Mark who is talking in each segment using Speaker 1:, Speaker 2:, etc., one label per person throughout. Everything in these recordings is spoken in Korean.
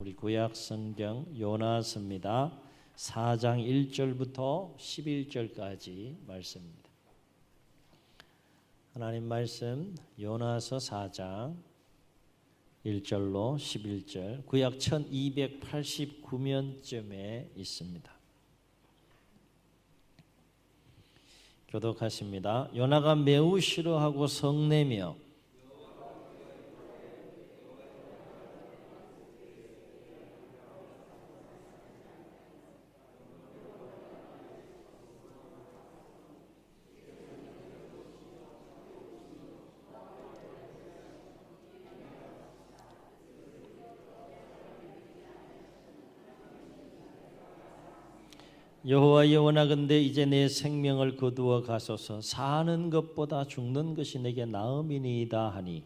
Speaker 1: 우리 구약 성경 요나서입니다. 4장 1절부터 11절까지 말씀입니다. 하나님 말씀 요나서 4장 1절로 11절, 구약 1289면쯤에 있습니다. 교독하십니다. 요나가 매우 싫어하고 성내며 여호와여, 원하건대 이제 내 생명을 거두어 가소서. 사는 것보다 죽는 것이 내게 나음이니이다 하니,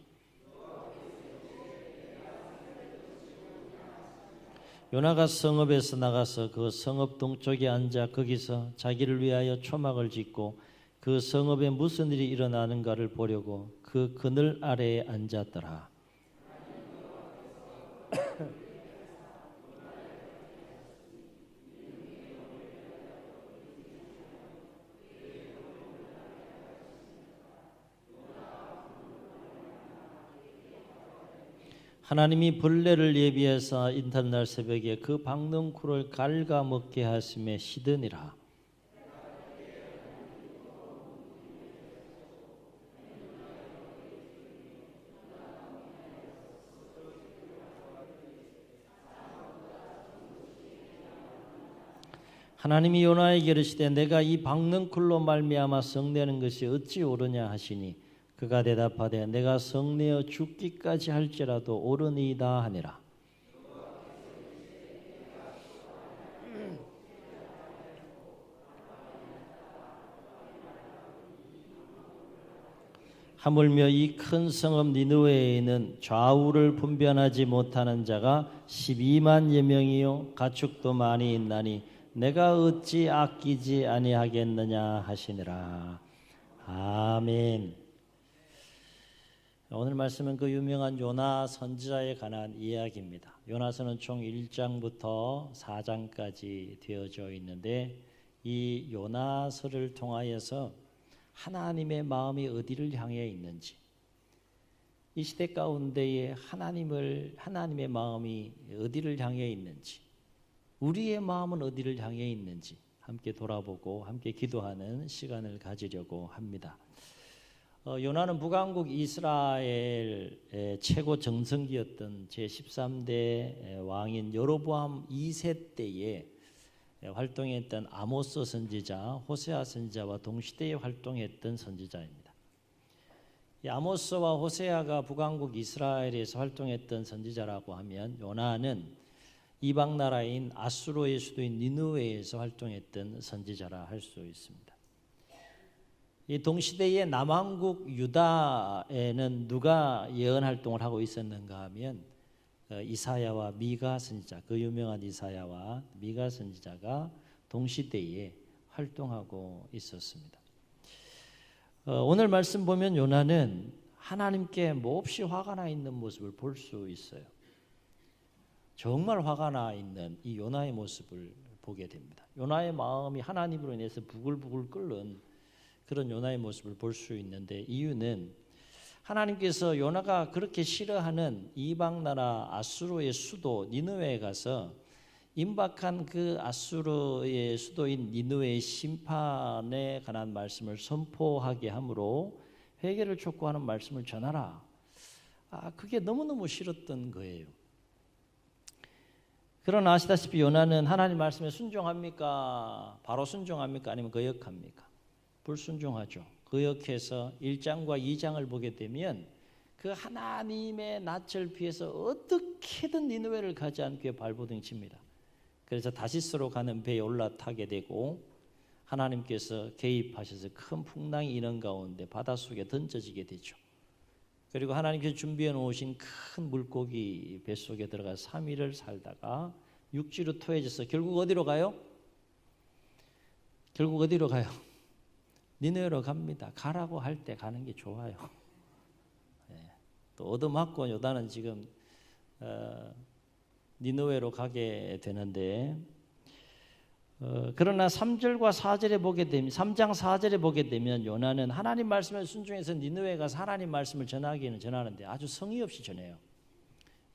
Speaker 1: 요나가 성읍에서 나가서 그 성읍 동쪽에 앉아 거기서 자기를 위하여 초막을 짓고 그 성읍에 무슨 일이 일어나는가를 보려고 그 그늘 아래에 앉았더라. 하나님이 벌레를 예비해서 이튿날 새벽에 그 박넝쿨을 갉아먹게 하심에 시드니라. 하나님이 요나에게 이르시되 내가 이 박넝쿨로 말미암아 성내는 것이 어찌 옳으냐 하시니, 그가 대답하되 내가 성내어 죽기까지 할지라도 옳으니이다 하니라. 하물며 이 큰 성읍 니느웨에는 좌우를 분별하지 못하는 자가 12만여 명이요 가축도 많이 있나니 내가 어찌 아끼지 아니하겠느냐 하시니라. 아멘. 오늘 말씀은 그 유명한 요나 선지자에 관한 이야기입니다. 요나서는 총 1장부터 4장까지 되어져 있는데, 이 요나서를 통하여서 하나님의 마음이 어디를 향해 있는지, 이 시대 가운데에 하나님의 마음이 어디를 향해 있는지, 우리의 마음은 어디를 향해 있는지 함께 돌아보고 함께 기도하는 시간을 가지려고 합니다. 요나는 북왕국 이스라엘의 최고 정성기였던 제13대 왕인 여로보암 2세 때에 활동했던 아모스 선지자, 호세아 선지자와 동시대에 활동했던 선지자입니다. 이 아모스와 호세아가 북왕국 이스라엘에서 활동했던 선지자라고 하면, 요나는 이방 나라인 아수르의 수도인 니느웨에서 활동했던 선지자라 할 수 있습니다. 이 동시대의 남왕국 유다에는 누가 예언 활동을 하고 있었는가 하면, 이사야와 미가 선지자, 그 유명한 이사야와 미가 선지자가 동시대에 활동하고 있었습니다. 오늘 말씀 보면 요나는 하나님께 몹시 화가 나 있는 모습을 볼 수 있어요. 정말 화가 나 있는 이 요나의 모습을 보게 됩니다. 요나의 마음이 하나님으로 인해서 부글부글 끓는 그런 요나의 모습을 볼 수 있는데, 이유는 하나님께서 요나가 그렇게 싫어하는 이방 나라 아수르의 수도 니느웨에 가서 임박한 그 아수르의 수도인 니느웨의 심판에 관한 말씀을 선포하게 함으로 회개를 촉구하는 말씀을 전하라. 그게 너무너무 싫었던 거예요. 그러나 아시다시피 요나는 하나님 말씀에 순종합니까? 바로 순종합니까? 아니면 거역합니까? 불순종하죠. 거역해서 1장과 2장을 보게 되면 그 하나님의 낯을 피해서 어떻게든 니느웨를 가지 않게 발버둥 칩니다. 그래서 다시스로 가는 배에 올라타게 되고, 하나님께서 개입하셔서 큰 풍랑이 이는 가운데 바닷속에 던져지게 되죠. 그리고 하나님께서 준비해 놓으신 큰 물고기 뱃속에 들어가 3일을 살다가 육지로 토해져서 결국 어디로 가요? 니느웨로 갑니다. 가라고 할 때 가는 게 좋아요. 또 얻어맞고 요다는 지금 니느웨로 가게 되는데 그러나 3절과 4절에 보게 되면 3장 4절에 보게 되면 요나는 하나님 말씀에 순종해서 니느웨 가서 하나님 말씀을 전하기는 전하는데 아주 성의 없이 전해요.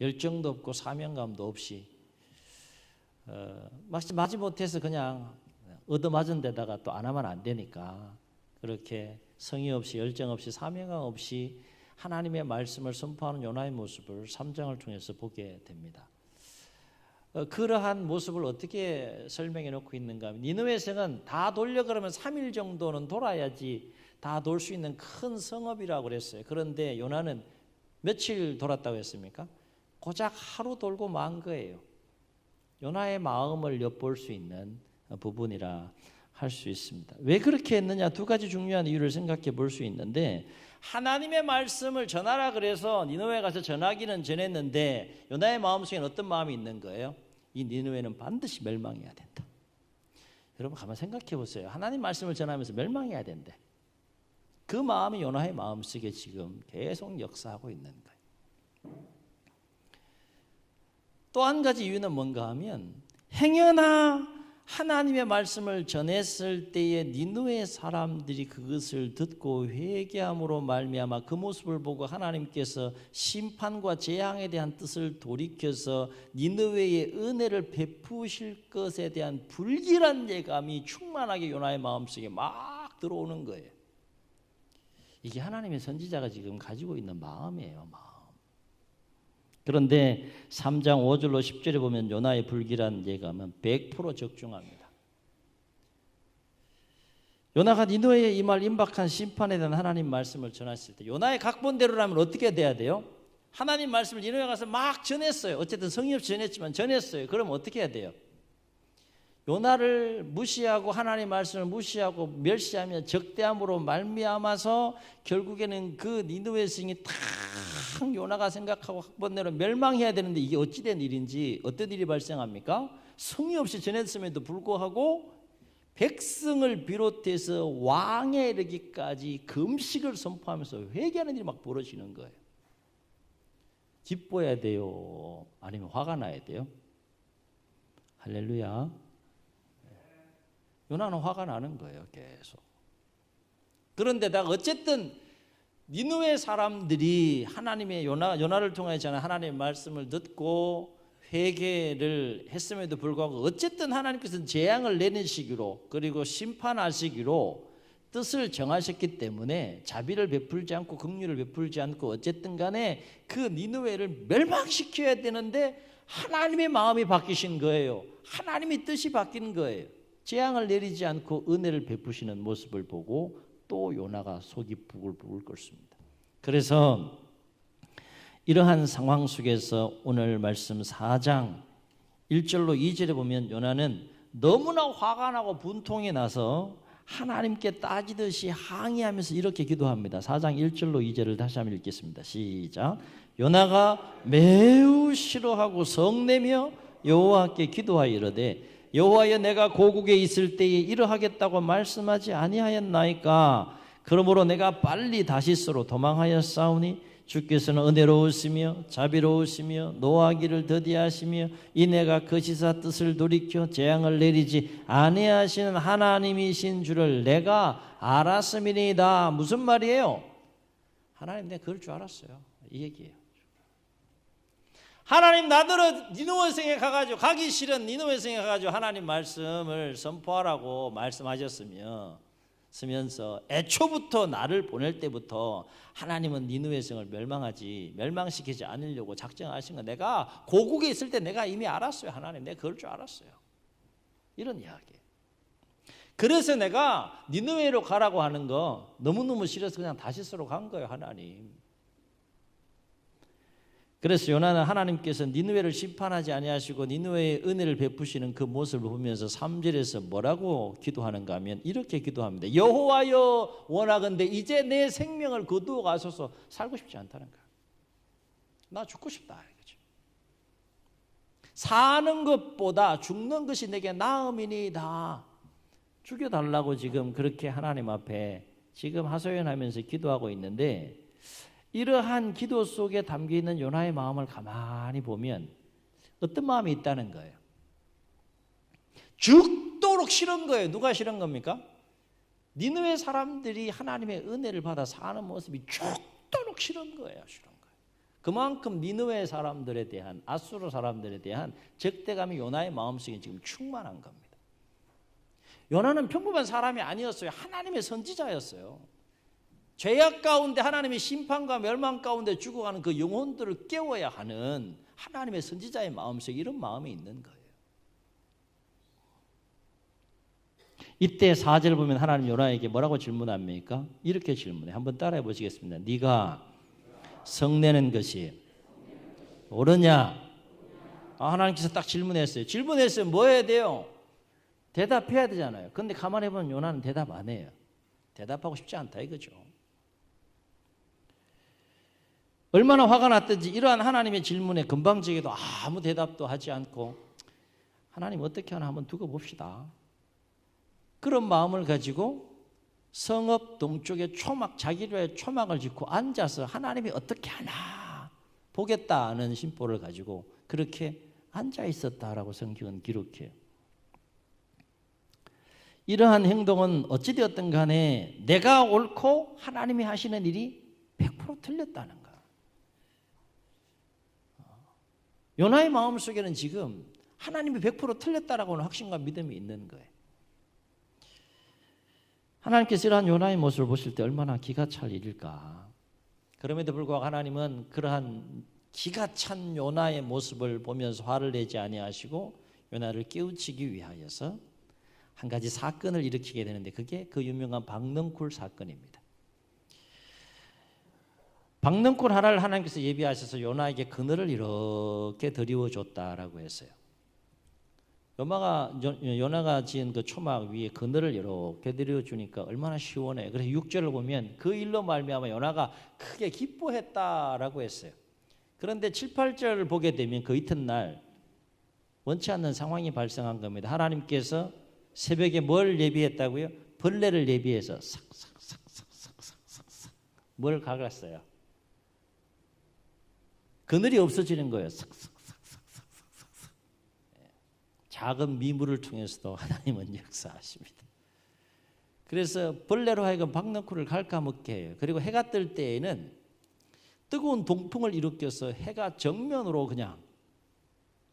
Speaker 1: 열정도 없고 사명감도 없이 마지못해서 그냥 얻어맞은 데다가 또 안 하면 안 되니까 그렇게 성의 없이 열정 없이 사명감 없이 하나님의 말씀을 선포하는 요나의 모습을 3장을 통해서 보게 됩니다. 그러한 모습을 어떻게 설명해 놓고 있는가 하면 니느웨 성은 다 돌려 그러면 3일 정도는 돌아야지 다 돌 수 있는 큰 성읍이라고 그랬어요. 그런데 요나는 며칠 돌았다고 했습니까? 고작 하루 돌고 만 거예요. 요나의 마음을 엿볼 수 있는 부분이라 할 수 있습니다. 왜 그렇게 했느냐? 두 가지 중요한 이유를 생각해 볼 수 있는데 하나님의 말씀을 전하라 그래서 니느웨 가서 전하기는 전했는데 요나의 마음속에는 어떤 마음이 있는 거예요? 이 니느웨는 반드시 멸망해야 된다. 여러분 가만 생각해 보세요. 하나님 말씀을 전하면서 멸망해야 된대. 그 마음이 요나의 마음속에 지금 계속 역사하고 있는 거예요. 또 한 가지 이유는 뭔가 하면 행여나 하나님의 말씀을 전했을 때에 니느웨 사람들이 그것을 듣고 회개함으로 말미암아 그 모습을 보고 하나님께서 심판과 재앙에 대한 뜻을 돌이켜서 니느웨의 은혜를 베푸실 것에 대한 불길한 예감이 충만하게 요나의 마음속에 막 들어오는 거예요. 이게 하나님의 선지자가 지금 가지고 있는 마음이에요. 마음. 그런데 3장 5절로 10절에 보면 요나의 불길한 예감은 100% 적중합니다. 요나가 니느웨에 임할 임박한 심판에 대한 하나님 말씀을 전했을 때 요나의 각본대로라면 어떻게 돼야 돼요? 하나님 말씀을 니느웨에 가서 막 전했어요. 어쨌든 성의 없이 전했지만 전했어요. 그럼 어떻게 해야 돼요? 요나를 무시하고 하나님 말씀을 무시하고 멸시하며 적대함으로 말미암아서 결국에는 그 니느웨 성이 탁 요나가 생각하고 각본대로 멸망해야 되는데 이게 어찌된 일인지 어떤 일이 발생합니까? 성의 없이 전했음에도 불구하고 백성을 비롯해서 왕에 이르기까지 금식을 선포하면서 회개하는 일이 막 벌어지는 거예요. 기뻐해야 돼요? 아니면 화가 나야 돼요? 할렐루야. 요나는 화가 나는 거예요. 계속. 그런데다가 어쨌든 니느웨 사람들이 하나님의 요나를 통해 전한 하나님의 말씀을 듣고 회개를 했음에도 불구하고 어쨌든 하나님께서는 재앙을 내리시기로 그리고 심판하시기로 뜻을 정하셨기 때문에 자비를 베풀지 않고 긍휼을 베풀지 않고 어쨌든 간에 그 니느웨를 멸망시켜야 되는데 하나님의 마음이 바뀌신 거예요. 하나님의 뜻이 바뀌는 거예요. 재앙을 내리지 않고 은혜를 베푸시는 모습을 보고 또 요나가 속이 부글부글 끓습니다. 그래서 이러한 상황 속에서 오늘 말씀 4장 1절로 2절에 보면 요나는 너무나 화가 나고 분통이 나서 하나님께 따지듯이 항의하면서 이렇게 기도합니다. 4장 1절로 2절을 다시 한번 읽겠습니다. 시작. 요나가 매우 싫어하고 성내며 여호와께 기도하여 이르되 여호와여 내가 고국에 있을 때에 이러하겠다고 말씀하지 아니하였나이까. 그러므로 내가 빨리 다시스로 도망하였사오니 주께서는 은혜로우시며 자비로우시며 노하기를 더디하시며 이내가 거시사 뜻을 돌이켜 재앙을 내리지 아니하시는 하나님이신 줄을 내가 알았음이니이다. 무슨 말이에요? 하나님 내가 그럴 줄 알았어요. 이 얘기예요. 하나님 나더러 니느웨 성에 가가지고 가기 싫은 니느웨 성에 가가지고 하나님 말씀을 선포하라고 말씀하셨으면서 애초부터 나를 보낼 때부터 하나님은 니느웨 성을 멸망시키지 않으려고 작정하신 거 내가 고국에 있을 때 내가 이미 알았어요. 하나님 내가 그럴 줄 알았어요. 이런 이야기예요. 그래서 내가 니느웨로 가라고 하는 거 너무너무 싫어서 그냥 다시스로 간 거예요. 하나님. 그래서 요나는 하나님께서 니느웨를 심판하지 아니하시고 니느웨의 은혜를 베푸시는 그 모습을 보면서 3절에서 뭐라고 기도하는가 하면 이렇게 기도합니다. 여호와여 원하건대 이제 내 생명을 거두어 가소서. 살고 싶지 않다는 거야. 나 죽고 싶다. 이거죠. 사는 것보다 죽는 것이 내게 나음이니이다. 죽여달라고 지금 그렇게 하나님 앞에 지금 하소연하면서 기도하고 있는데 이러한 기도 속에 담겨있는 요나의 마음을 가만히 보면 어떤 마음이 있다는 거예요. 죽도록 싫은 거예요. 누가 싫은 겁니까? 니느웨 사람들이 하나님의 은혜를 받아 사는 모습이 죽도록 싫은 거예요. 싫은 거예요. 그만큼 니느웨 사람들에 대한, 아수르 사람들에 대한 적대감이 요나의 마음속에 지금 충만한 겁니다. 요나는 평범한 사람이 아니었어요. 하나님의 선지자였어요. 죄악 가운데 하나님의 심판과 멸망 가운데 죽어가는 그 영혼들을 깨워야 하는 하나님의 선지자의 마음속에 이런 마음이 있는 거예요. 이때 4절 보면 하나님 요나에게 뭐라고 질문합니까? 이렇게 질문해. 한번 따라해 보시겠습니다. 네가 성내는 것이 옳으냐? 하나님께서 딱 질문했어요. 질문했으면 뭐 해야 돼요? 대답해야 되잖아요. 그런데 가만히 보면 요나는 대답 안 해요. 대답하고 싶지 않다 이거죠. 얼마나 화가 났든지 이러한 하나님의 질문에 건방지게도 아무 대답도 하지 않고 하나님 어떻게 하나 한번 두고 봅시다. 그런 마음을 가지고 성읍 동쪽에 자기의 초막을 짓고 앉아서 하나님이 어떻게 하나 보겠다는 심보를 가지고 그렇게 앉아 있었다라고 성경은 기록해요. 이러한 행동은 어찌되었든 간에 내가 옳고 하나님이 하시는 일이 100% 틀렸다는 거야. 요나의 마음속에는 지금 하나님이 100% 틀렸다라고는 확신과 믿음이 있는 거예요. 하나님께서 이러한 요나의 모습을 보실 때 얼마나 기가 찰 일일까. 그럼에도 불구하고 하나님은 그러한 기가 찬 요나의 모습을 보면서 화를 내지 아니하시고 요나를 깨우치기 위하여서 한 가지 사건을 일으키게 되는데 그게 그 유명한 박넝쿨 사건입니다. 박넝쿨 하나를 하나님께서 예비하셔서 요나에게 그늘을 이렇게 드리워 줬다라고 했어요. 요나가 지은 그 초막 위에 그늘을 이렇게 드려 주니까 얼마나 시원해. 그래서 6절을 보면 그 일로 말미암아 요나가 크게 기뻐했다라고 했어요. 그런데 7, 8절을 보게 되면 그 이튿날 원치 않는 상황이 발생한 겁니다. 하나님께서 새벽에 뭘 예비했다고요? 벌레를 예비해서 싹싹싹싹싹싹 뭘 갈았어요? 그늘이 없어지는 거예요. 싹싹싹싹싹싹. 작은 미물을 통해서도 하나님은 역사하십니다. 그래서 벌레로 하여금 박넝쿨을 갉아먹게 해요. 그리고 해가 뜰 때에는 뜨거운 동풍을 일으켜서 해가 정면으로 그냥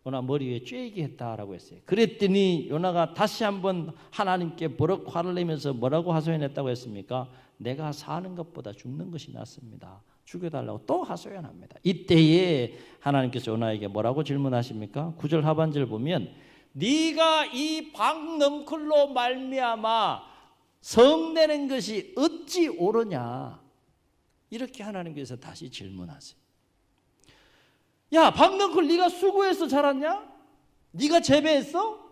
Speaker 1: 요나 머리 위에 쬐게 했다라고 했어요. 그랬더니 요나가 다시 한번 하나님께 버럭 화를 내면서 뭐라고 하소연했다고 했습니까? 내가 사는 것보다 죽는 것이 낫습니다. 죽여달라고 또 하소연합니다. 이때에 하나님께서 요나에게 뭐라고 질문하십니까? 9절 하반절 보면 네가 이 박넝쿨로 말미암아 성내는 것이 어찌 옳으냐 이렇게 하나님께서 다시 질문하세요. 야 박넝쿨 네가 수고해서 자랐냐? 네가 재배했어?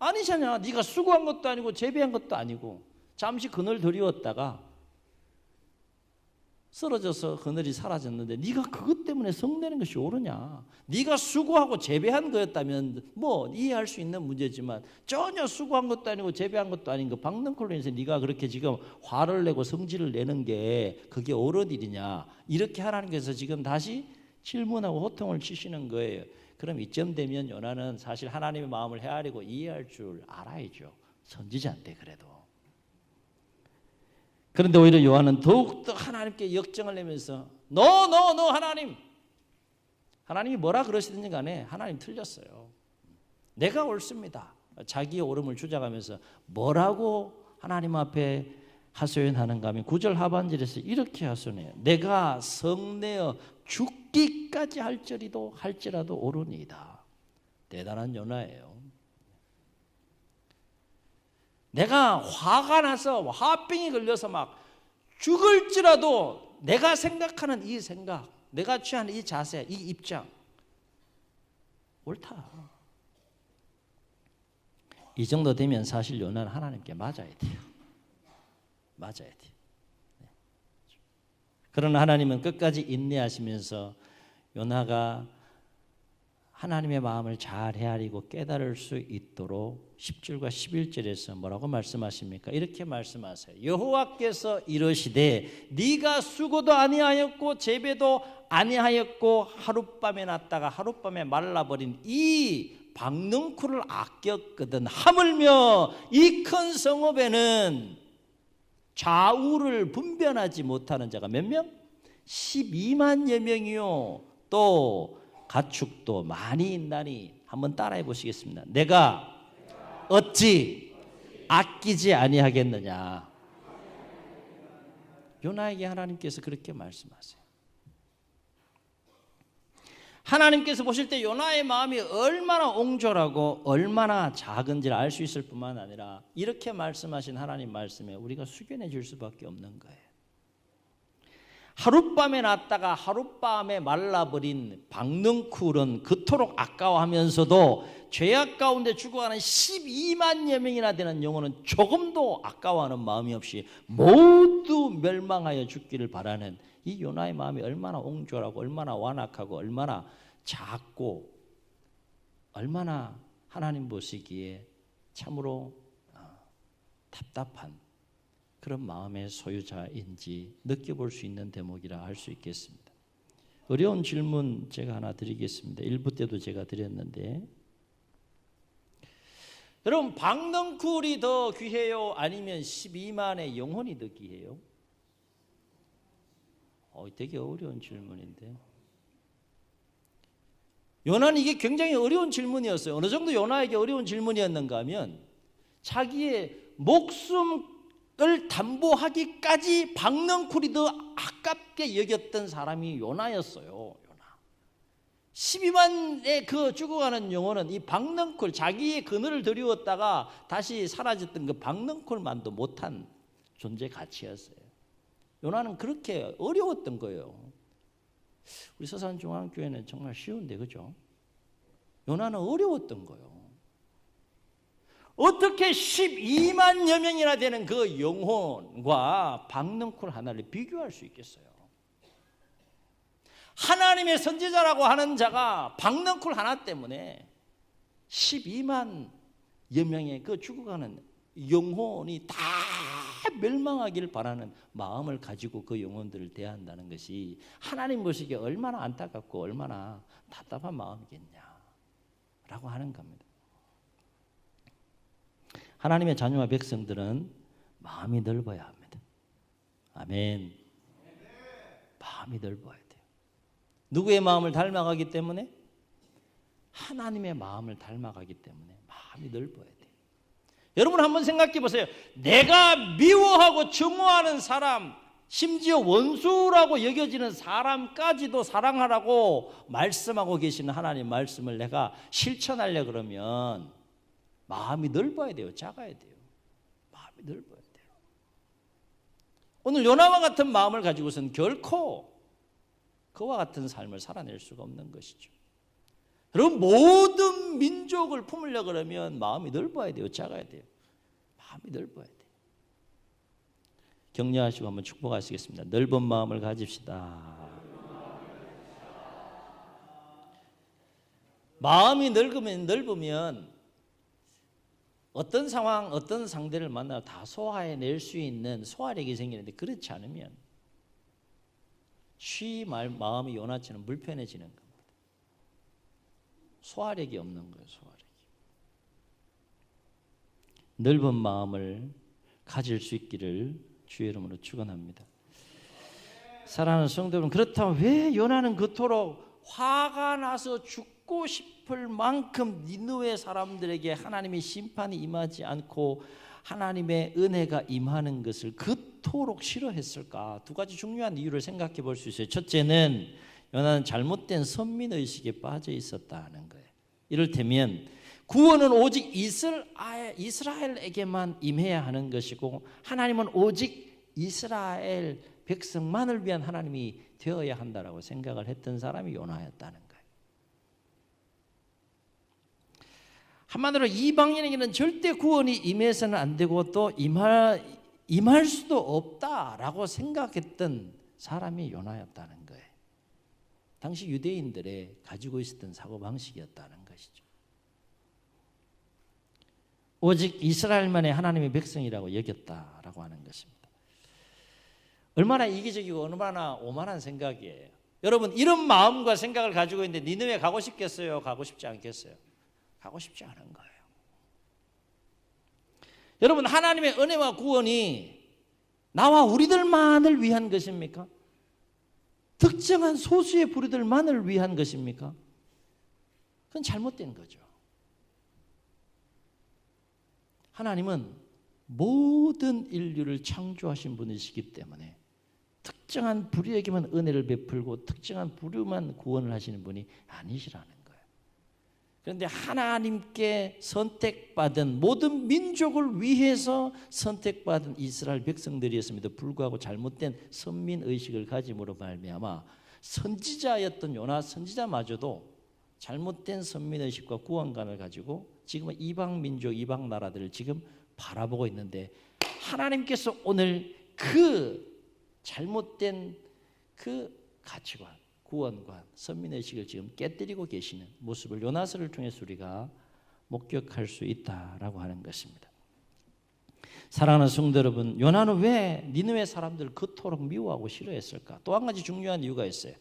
Speaker 1: 아니잖아. 네가 수고한 것도 아니고 재배한 것도 아니고 잠시 그늘 드리웠다가 쓰러져서 그늘이 사라졌는데 네가 그것 때문에 성내는 것이 옳으냐? 네가 수고하고 재배한 거였다면 뭐 이해할 수 있는 문제지만 전혀 수고한 것도 아니고 재배한 것도 아닌 그 박넝쿨로 인해서 네가 그렇게 지금 화를 내고 성질을 내는 게 그게 옳은 일이냐? 이렇게 하나님께서 지금 다시 질문하고 호통을 치시는 거예요. 그럼 이쯤 되면 요나는 사실 하나님의 마음을 헤아리고 이해할 줄 알아야죠. 선지자인데 그래도. 그런데 오히려 요한은 더욱더 하나님께 역정을 내면서 너 하나님이 뭐라 그러시든지 간에 하나님 틀렸어요. 내가 옳습니다. 자기의 옳음을 주장하면서 뭐라고 하나님 앞에 하소연하는가 하면 9절 하반절에서 이렇게 하소연해요. 내가 성내어 죽기까지 할지라도 옳으니이다. 대단한 요나예요. 내가 화가 나서 화병이 걸려서 막 죽을지라도 내가 생각하는 이 생각, 내가 취하는 이 자세, 이 입장 옳다. 이 정도 되면 사실 요나는 하나님께 맞아야 돼요. 맞아야 돼요. 그러나 하나님은 끝까지 인내하시면서 요나가 하나님의 마음을 잘 헤아리고 깨달을 수 있도록 10절과 11절에서 뭐라고 말씀하십니까? 이렇게 말씀하세요. 여호와께서 이르시되 네가 수고도 아니하였고 재배도 아니하였고 하룻밤에 났다가 하룻밤에 말라버린 이 박넝쿨을 아꼈거든. 하물며 이 큰 성읍에는 좌우를 분별하지 못하는 자가 몇 명? 12만여 명이요. 또 가축도 많이 있나니. 한번 따라해 보시겠습니다. 내가 어찌 아끼지 아니하겠느냐. 요나에게 하나님께서 그렇게 말씀하세요. 하나님께서 보실 때 요나의 마음이 얼마나 옹졸하고 얼마나 작은지를 알 수 있을 뿐만 아니라 이렇게 말씀하신 하나님 말씀에 우리가 숙연해 줄 수밖에 없는 거예요. 하룻밤에 났다가 하룻밤에 말라버린 박넝쿨은 그토록 아까워하면서도 죄악 가운데 죽어가는 12만여 명이나 되는 영혼은 조금도 아까워하는 마음이 없이 모두 멸망하여 죽기를 바라는 이 요나의 마음이 얼마나 옹졸하고 얼마나 완악하고 얼마나 작고 얼마나 하나님 보시기에 참으로 답답한 그런 마음의 소유자인지 느껴볼 수 있는 대목이라 할 수 있겠습니다. 어려운 질문 제가 하나 드리겠습니다. 1부 때도 제가 드렸는데 여러분 박넝쿨이 더 귀해요? 아니면 12만의 영혼이 더 귀해요? 되게 어려운 질문인데 요나는 이게 굉장히 어려운 질문이었어요. 어느 정도 요나에게 어려운 질문이었는가 하면 자기의 목숨을 담보하기까지 박넝쿨이 더 아깝게 여겼던 사람이 요나였어요. 요나. 12만의 그 죽어가는 영혼은 이 박넝쿨, 자기의 그늘을 드리웠다가 다시 사라졌던 그 박넝쿨만도 못한 존재 가치였어요. 요나는 그렇게 어려웠던 거예요. 우리 서산중앙교회는 정말 쉬운데 그죠? 요나는 어려웠던 거예요. 어떻게 12만여 명이나 되는 그 영혼과 박넝쿨 하나를 비교할 수 있겠어요? 하나님의 선지자라고 하는 자가 박넝쿨 하나 때문에 12만여 명의 그 죽어가는 영혼이 다 멸망하기를 바라는 마음을 가지고 그 영혼들을 대한다는 것이 하나님 보시기에 얼마나 안타깝고 얼마나 답답한 마음이겠냐라고 하는 겁니다. 하나님의 자녀와 백성들은 마음이 넓어야 합니다. 아멘. 마음이 넓어야 돼요. 누구의 마음을 닮아가기 때문에? 하나님의 마음을 닮아가기 때문에 마음이 넓어야 돼요. 여러분 한번 생각해 보세요. 내가 미워하고 증오하는 사람, 심지어 원수라고 여겨지는 사람까지도 사랑하라고 말씀하고 계시는 하나님 말씀을 내가 실천하려 그러면 마음이 넓어야 돼요. 작아야 돼요. 마음이 넓어야 돼요. 오늘 요나와 같은 마음을 가지고서는 결코 그와 같은 삶을 살아낼 수가 없는 것이죠. 여러분 모든 민족을 품으려 그러면 마음이 넓어야 돼요. 작아야 돼요. 마음이 넓어야 돼요. 격려하시고 한번 축복하시겠습니다. 넓은 마음을 가집시다. 마음이 넓으면 어떤 상황, 어떤 상대를 만나도 다 소화해낼 수 있는 소화력이 생기는데 그렇지 않으면 마음이 요나처럼 불편해지는 겁니다. 소화력이 없는 거예요. 소화력이. 넓은 마음을 가질 수 있기를 주의 이름으로 축원합니다. 사랑하는 성도 여러분, 그렇다면 왜 요나는 그토록 화가 나서 죽고 싶을 만큼 니느웨 사람들에게 하나님의 심판이 임하지 않고 하나님의 은혜가 임하는 것을 그토록 싫어했을까? 두 가지 중요한 이유를 생각해 볼 수 있어요. 첫째는 요나는 잘못된 선민의식에 빠져 있었다는 거예요. 이를테면 구원은 오직 이스라엘에게만 임해야 하는 것이고 하나님은 오직 이스라엘 백성만을 위한 하나님이 되어야 한다라고 생각을 했던 사람이 요나였다는 거예요. 한마디로 이방인에게는 절대 구원이 임해서는 안 되고 또 임할 수도 없다라고 생각했던 사람이 요나였다는 거예요. 당시 유대인들의 가지고 있었던 사고방식이었다는 것이죠. 오직 이스라엘만의 하나님의 백성이라고 여겼다라고 하는 것입니다. 얼마나 이기적이고 얼마나 오만한 생각이에요. 여러분, 이런 마음과 생각을 가지고 있는데 니느웨 가고 싶겠어요? 가고 싶지 않겠어요? 가고 싶지 않은 거예요. 여러분, 하나님의 은혜와 구원이 나와 우리들만을 위한 것입니까? 특정한 소수의 부류들만을 위한 것입니까? 그건 잘못된 거죠. 하나님은 모든 인류를 창조하신 분이시기 때문에 특정한 부류에게만 은혜를 베풀고 특정한 부류만 구원을 하시는 분이 아니시라는 거예요. 그런데 하나님께 선택받은 모든 민족을 위해서 선택받은 이스라엘 백성들이었음에도 불구하고 잘못된 선민의식을 가짐으로 말미암아 선지자였던 요나 선지자마저도 잘못된 선민의식과 구원관을 가지고 지금은 이방 민족, 이방 나라들을 지금 바라보고 있는데 하나님께서 오늘 그 잘못된 그 가치관, 구원관, 선민의식을 지금 깨뜨리고 계시는 모습을 요나서를 통해서 우리가 목격할 수 있다라고 하는 것입니다. 사랑하는 성도 여러분, 요나는 왜 니느웨 사람들을 그토록 미워하고 싫어했을까? 또 한 가지 중요한 이유가 있어요.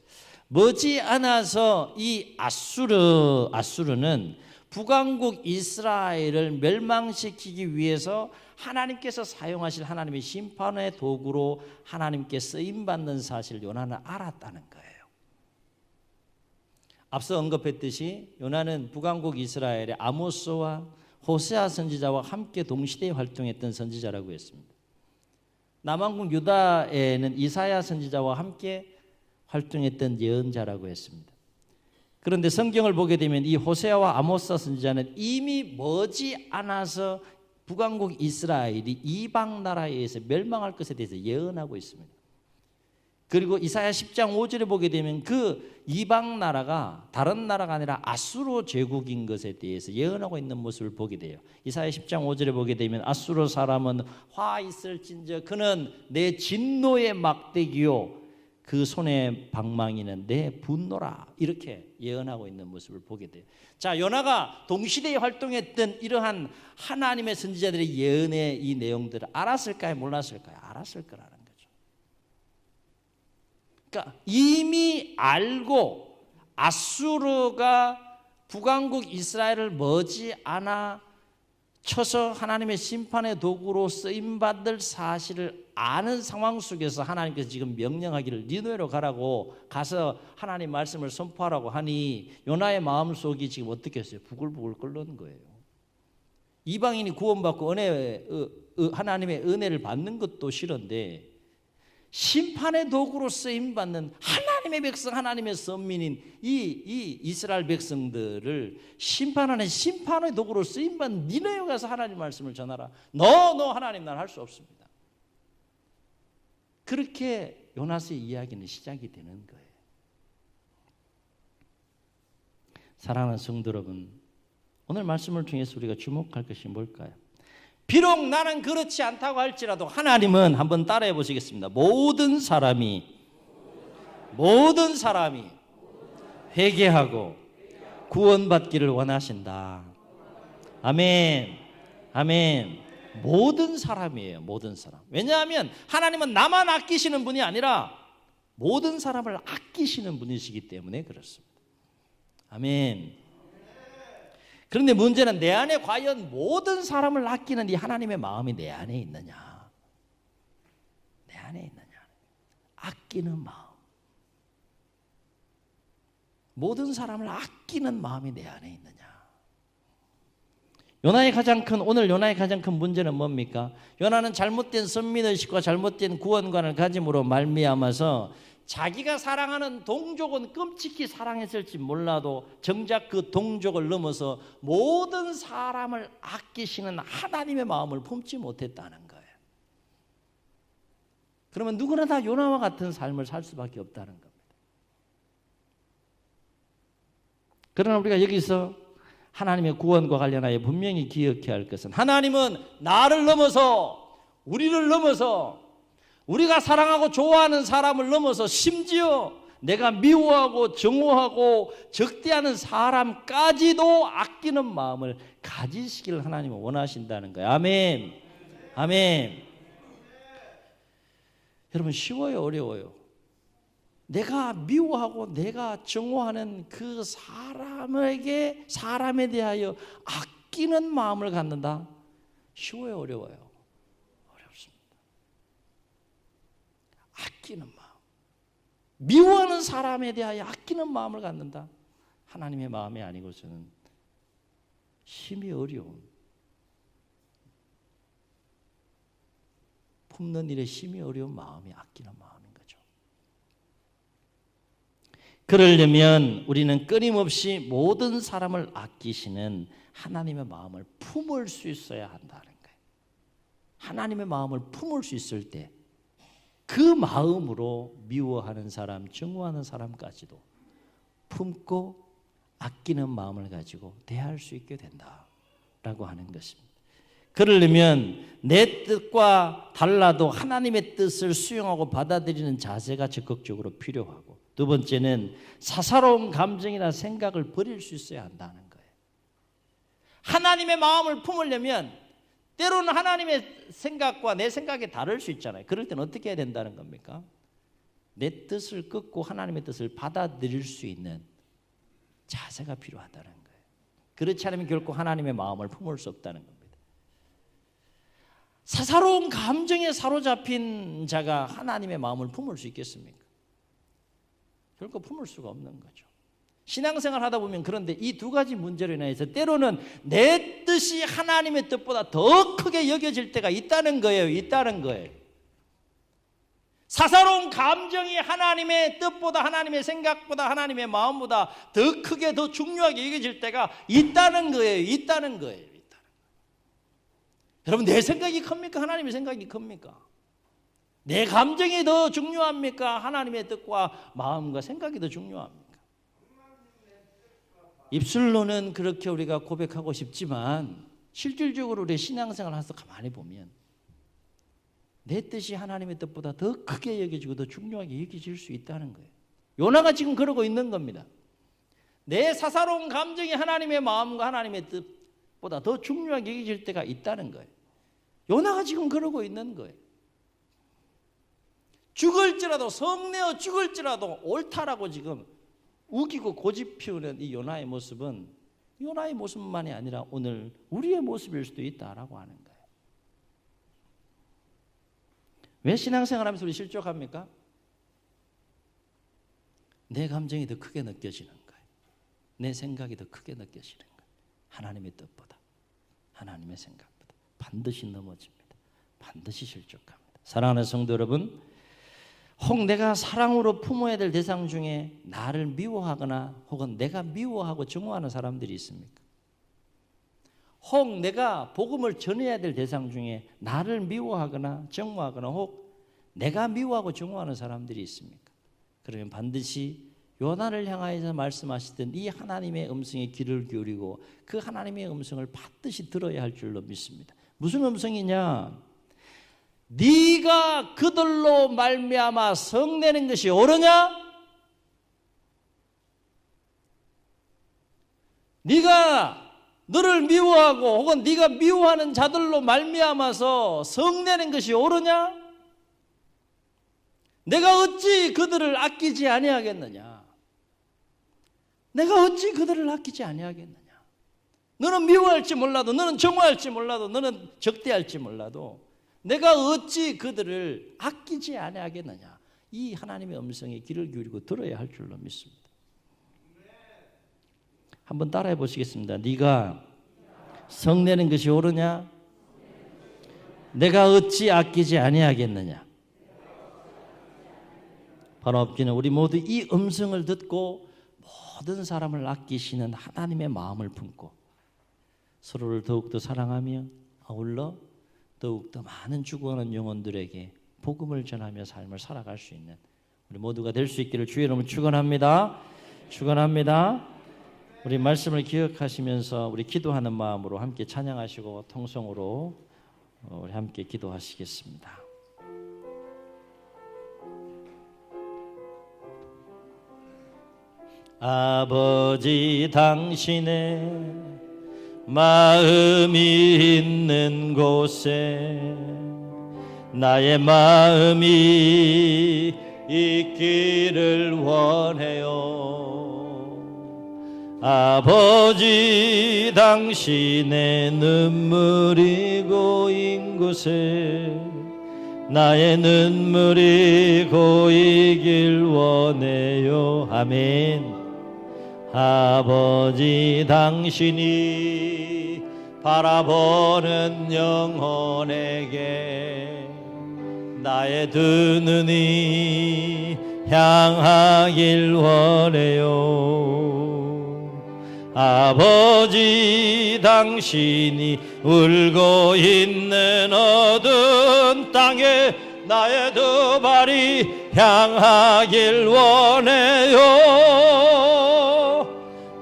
Speaker 1: 머지않아서 이 아수르는 북왕국 이스라엘을 멸망시키기 위해서 하나님께서 사용하실 하나님의 심판의 도구로 하나님께 쓰임받는 사실을 요나는 알았다는 거예요. 앞서 언급했듯이 요나는 북왕국 이스라엘의 아모스와 호세아 선지자와 함께 동시대에 활동했던 선지자라고 했습니다. 남왕국 유다에는 이사야 선지자와 함께 활동했던 예언자라고 했습니다. 그런데 성경을 보게 되면 이 호세아와 아모스 선지자는 이미 머지않아서 북왕국 이스라엘이 이방 나라에 의해서 멸망할 것에 대해서 예언하고 있습니다. 그리고 이사야 10장 5절에 보게 되면 그 이방 나라가 다른 나라가 아니라 아수르 제국인 것에 대해서 예언하고 있는 모습을 보게 돼요. 이사야 10장 5절에 보게 되면 아수르 사람은 화 있을진저 그는 내 진노의 막대기요 그 손의 방망이는 내 분노라 이렇게 예언하고 있는 모습을 보게 돼요. 자, 요나가 동시대에 활동했던 이러한 하나님의 선지자들의 예언의 이 내용들을 알았을까요? 몰랐을까요? 알았을 거라는 거죠. 그러니까 이미 알고 아수르가 북왕국 이스라엘을 머지않아 쳐서 하나님의 심판의 도구로 쓰임받을 사실을 아는 상황 속에서 하나님께서 지금 명령하기를 니느웨로 가라고 가서 하나님 말씀을 선포하라고 하니 요나의 마음속이 지금 어떻게 했어요? 부글부글 끓는 거예요. 이방인이 구원받고 하나님의 은혜를 받는 것도 싫은데 심판의 도구로 쓰임받는 하나님의 백성, 하나님의 선민인 이 이스라엘 백성들을 심판하는 심판의 도구로 쓰임받는 니네에 가서 하나님 말씀을 전하라. 너 하나님 난 할 수 없습니다. 그렇게 요나서의 이야기는 시작이 되는 거예요. 사랑하는 성도 여러분, 오늘 말씀을 통해서 우리가 주목할 것이 뭘까요? 비록 나는 그렇지 않다고 할지라도 하나님은 한번 따라해 보시겠습니다. 모든 사람이 회개하고 구원받기를 원하신다. 아멘. 아멘. 모든 사람이에요. 모든 사람. 왜냐하면 하나님은 나만 아끼시는 분이 아니라 모든 사람을 아끼시는 분이시기 때문에 그렇습니다. 아멘. 그런데 문제는 내 안에 과연 모든 사람을 아끼는 이 하나님의 마음이 내 안에 있느냐? 내 안에 있느냐? 아끼는 마음. 모든 사람을 아끼는 마음이 내 안에 있느냐? 오늘 요나의 가장 큰 문제는 뭡니까? 요나는 잘못된 선민의식과 잘못된 구원관을 가짐으로 말미암아서 자기가 사랑하는 동족은 끔찍히 사랑했을지 몰라도 정작 그 동족을 넘어서 모든 사람을 아끼시는 하나님의 마음을 품지 못했다는 거예요. 그러면 누구나 다 요나와 같은 삶을 살 수밖에 없다는 겁니다. 그러나 우리가 여기서 하나님의 구원과 관련하여 분명히 기억해야 할 것은 하나님은 나를 넘어서 우리를 넘어서 우리가 사랑하고 좋아하는 사람을 넘어서 심지어 내가 미워하고 정오하고 적대하는 사람까지도 아끼는 마음을 가지시기를 하나님은 원하신다는 거예요. 아멘. 아멘. 여러분, 쉬워요, 어려워요? 내가 미워하고 내가 정오하는 그 사람에 대하여 아끼는 마음을 갖는다. 쉬워요, 어려워요? 어렵습니다. 아끼는 마음. 미워하는 사람에 대하여 아끼는 마음을 갖는다. 하나님의 마음이 아니고서는 힘이 어려운, 품는 일에 힘이 어려운 마음이 아끼는 마음인 거죠. 그러려면 우리는 끊임없이 모든 사람을 아끼시는 하나님의 마음을 품을 수 있어야 한다는 거예요. 하나님의 마음을 품을 수 있을 때 그 마음으로 미워하는 사람, 증오하는 사람까지도 품고 아끼는 마음을 가지고 대할 수 있게 된다라고 하는 것입니다. 그러려면 내 뜻과 달라도 하나님의 뜻을 수용하고 받아들이는 자세가 적극적으로 필요하고, 두 번째는 사사로운 감정이나 생각을 버릴 수 있어야 한다는 거예요. 하나님의 마음을 품으려면 때로는 하나님의 생각과 내 생각이 다를 수 있잖아요. 그럴 때는 어떻게 해야 된다는 겁니까? 내 뜻을 끊고 하나님의 뜻을 받아들일 수 있는 자세가 필요하다는 거예요. 그렇지 않으면 결코 하나님의 마음을 품을 수 없다는 겁니다. 사사로운 감정에 사로잡힌 자가 하나님의 마음을 품을 수 있겠습니까? 결코 품을 수가 없는 거죠. 신앙생활 하다 보면 그런데 이 두 가지 문제로 인해서 때로는 내 뜻이 하나님의 뜻보다 더 크게 여겨질 때가 있다는 거예요. 있다는 거예요. 사사로운 감정이 하나님의 뜻보다, 하나님의 생각보다, 하나님의 마음보다 더 크게, 더 중요하게 여겨질 때가 있다는 거예요. 있다는 거예요. 있다는 거예요. 여러분, 내 생각이 큽니까? 하나님의 생각이 큽니까? 내 감정이 더 중요합니까? 하나님의 뜻과 마음과 생각이 더 중요합니까? 입술로는 그렇게 우리가 고백하고 싶지만 실질적으로 우리 신앙생활을 해서 가만히 보면 내 뜻이 하나님의 뜻보다 더 크게 여겨지고 더 중요하게 여겨질 수 있다는 거예요. 요나가 지금 그러고 있는 겁니다. 내 사사로운 감정이 하나님의 마음과 하나님의 뜻보다 더 중요하게 여겨질 때가 있다는 거예요. 요나가 지금 그러고 있는 거예요. 죽을지라도, 성내어 죽을지라도 옳다라고 지금 우기고 고집 피우는 이 요나의 모습은 요나의 모습만이 아니라 오늘 우리의 모습일 수도 있다라고 하는 거예요. 왜 신앙생활하면서 우리 실족합니까? 내 감정이 더 크게 느껴지는 거예요. 내 생각이 더 크게 느껴지는 거예요. 하나님의 뜻보다, 하나님의 생각보다 반드시 넘어집니다. 반드시 실족합니다. 사랑하는 성도 여러분, 혹 내가 사랑으로 품어야 될 대상 중에 나를 미워하거나 혹은 내가 미워하고 증오하는 사람들이 있습니까? 혹 내가 복음을 전해야 될 대상 중에 나를 미워하거나 증오하거나 혹 내가 미워하고 증오하는 사람들이 있습니까? 그러면 반드시 요나를 향하여서 말씀하시던 이 하나님의 음성에 귀를 기울이고 그 하나님의 음성을 반드시 들어야 할 줄로 믿습니다. 무슨 음성이냐? 네가 그들로 말미암아 성내는 것이 옳으냐? 네가 너를 미워하고 혹은 네가 미워하는 자들로 말미암아서 성내는 것이 옳으냐? 내가 어찌 그들을 아끼지 아니하겠느냐? 내가 어찌 그들을 아끼지 아니하겠느냐? 너는 미워할지 몰라도, 너는 정오할지 몰라도, 너는 적대할지 몰라도 내가 어찌 그들을 아끼지 아니하겠느냐? 이 하나님의 음성에 귀를 기울이고 들어야 할 줄로 믿습니다. 한번 따라해 보시겠습니다. 네가 성내는 것이 옳으냐? 내가 어찌 아끼지 아니하겠느냐? 바로 없기는 우리 모두 이 음성을 듣고 모든 사람을 아끼시는 하나님의 마음을 품고 서로를 더욱더 사랑하며 아울러 더욱더 많은 죽어가는 영혼들에게 복음을 전하며 삶을 살아갈 수 있는 우리 모두가 될 수 있기를 주의 이름으로 축원합니다. 축원합니다. 우리 말씀을 기억하시면서 우리 기도하는 마음으로 함께 찬양하시고 통성으로 우리 함께 기도하시겠습니다. 아버지 당신의 마음이 있는 곳에 나의 마음이 있기를 원해요. 아버지 당신의 눈물이 고인 곳에 나의 눈물이 고이길 원해요. 아멘. 아버지 당신이 바라보는 영혼에게 나의 두 눈이 향하길 원해요. 아버지 당신이 울고 있는 어두운 땅에 나의 두 발이 향하길 원해요.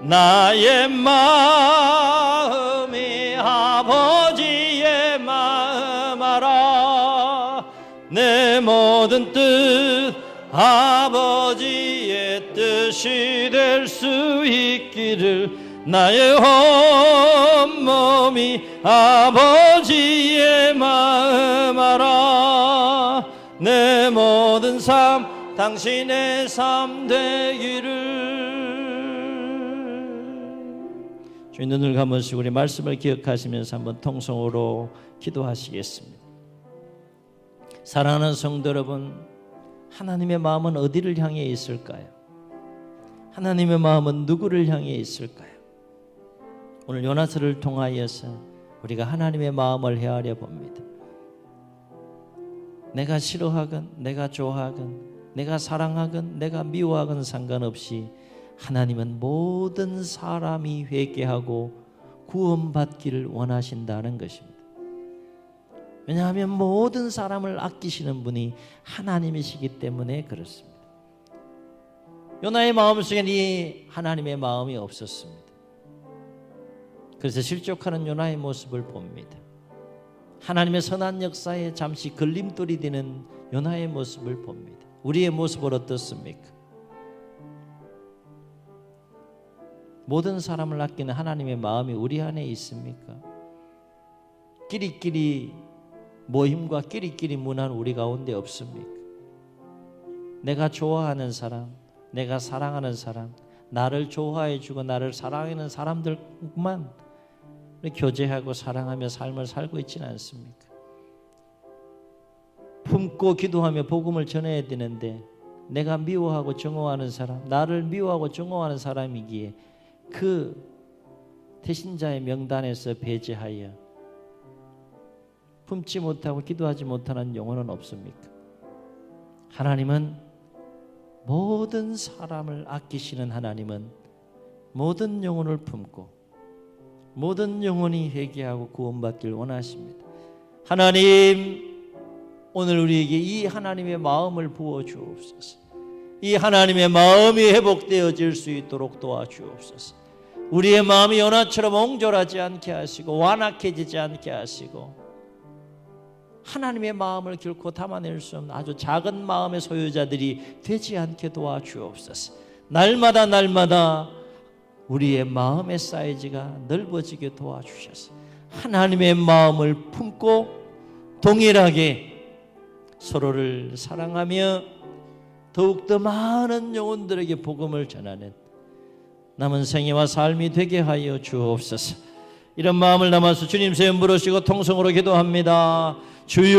Speaker 1: 나의 마음이 아버지의 마음 알아. 내 모든 뜻 아버지의 뜻이 될 수 있기를 나의 온몸이 아버지의 마음 알아. 내 모든 삶 당신의 삶 되기를. 주님 눈을 감으시고 우리 말씀을 기억하시면서 한번 통성으로 기도하시겠습니다. 사랑하는 성도 여러분, 하나님의 마음은 어디를 향해 있을까요? 하나님의 마음은 누구를 향해 있을까요? 오늘 요나서를 통하여서 우리가 하나님의 마음을 헤아려 봅니다. 내가 싫어하건 내가 좋아하건 내가 사랑하건 내가 미워하건 상관없이 하나님은 모든 사람이 회개하고 구원받기를 원하신다는 것입니다. 왜냐하면 모든 사람을 아끼시는 분이 하나님이시기 때문에 그렇습니다. 요나의 마음속에는 이 하나님의 마음이 없었습니다. 그래서 실족하는 요나의 모습을 봅니다. 하나님의 선한 역사에 잠시 걸림돌이 되는 요나의 모습을 봅니다. 우리의 모습은 어떻습니까? 모든 사람을 아끼는 하나님의 마음이 우리 안에 있습니까? 끼리끼리 모임과 끼리끼리 문화는 우리 가운데 없습니까? 내가 좋아하는 사람, 내가 사랑하는 사람, 나를 좋아해주고 나를 사랑하는 사람들만 교제하고 사랑하며 삶을 살고 있지는 않습니까? 품고 기도하며 복음을 전해야 되는데 내가 미워하고 증오하는 사람, 나를 미워하고 증오하는 사람이기에 그 태신자의 명단에서 배제하여 품지 못하고 기도하지 못하는 영혼은 없습니까? 하나님은 모든 사람을 아끼시는 하나님은 모든 영혼을 품고 모든 영혼이 회개하고 구원받기를 원하십니다. 하나님, 오늘 우리에게 이 하나님의 마음을 부어주옵소서. 이 하나님의 마음이 회복되어질 수 있도록 도와주옵소서. 우리의 마음이 요나처럼 옹졸하지 않게 하시고 완악해지지 않게 하시고 하나님의 마음을 결코 담아낼 수 없는 아주 작은 마음의 소유자들이 되지 않게 도와주옵소서. 날마다 우리의 마음의 사이즈가 넓어지게 도와주셔서 하나님의 마음을 품고 동일하게 서로를 사랑하며 더욱더 많은 영혼들에게 복음을 전하는 남은 생애와 삶이 되게 하여 주옵소서. 이런 마음을 담아서 주님 세 번 부르시고 통성으로 기도합니다. 주여.